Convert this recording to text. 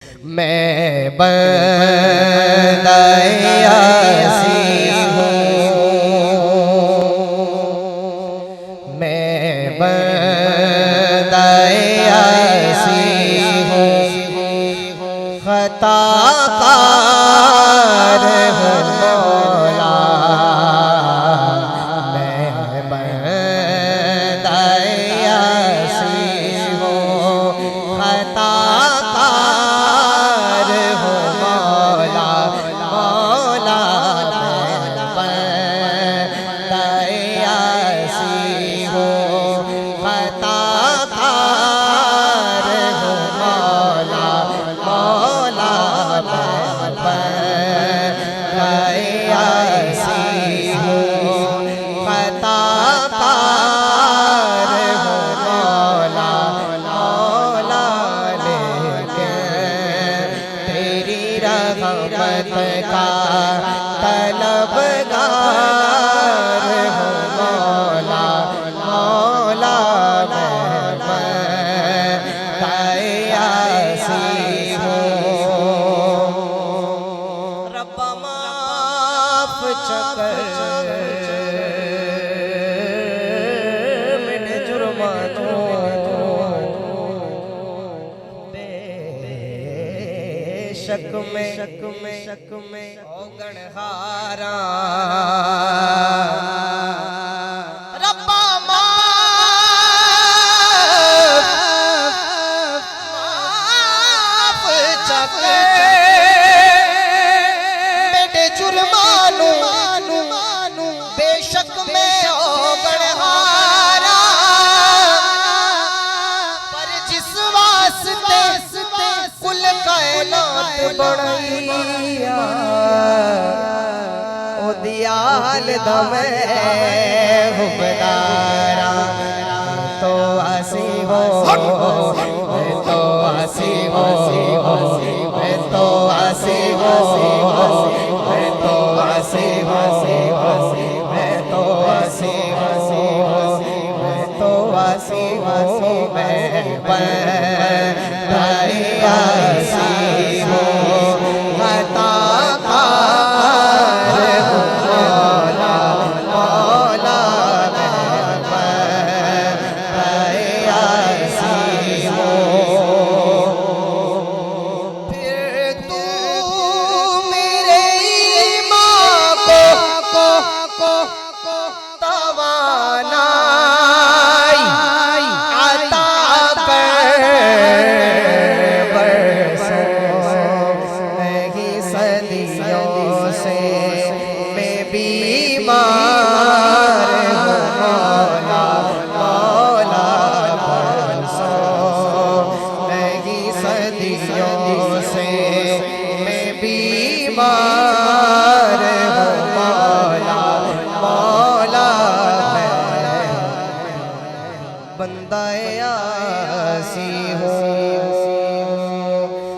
मैं बंदा यासी हूँ, मैं बंदा यासी हूँ, खताकार हूँ मौला। मैं बंदा यासी हूँ, खताकार हूँ मौला। मौला मैं बंदा यासी हूँ, खताकार हूँ मौला। मौला मैं बंदा यासी हूँ, खताकार हूँ मौला। मौला लेकिन तेरी रहमत का तलबगार हूँ मौला। मौला मैं बंदा यासी हूँ। रब्बा माफ चकर मेरे जुर्मानों बेशक में औगणहारा। रब्बा माफ चकर मेरे जुर्मानों बेशक में औगणहारा। पर जिस वास्ते कुल कायनात बनैया ओ दियाल दमे हुबदारा। तो आसी हो, तो आसी हो, तो आसी हो, तो आसी हो, तो आसी हो, तो आसी हो। मैं बंदा यासी हूँ, खताकार हूँ मौला। मौला मैं बंदा यासी हूँ। फिर तू मेरे ईमान को तवानाई अता कर, बरसों नहीं सदियों से मैं बीमार हूँ मौला। मौला बरसों नहीं सदियों से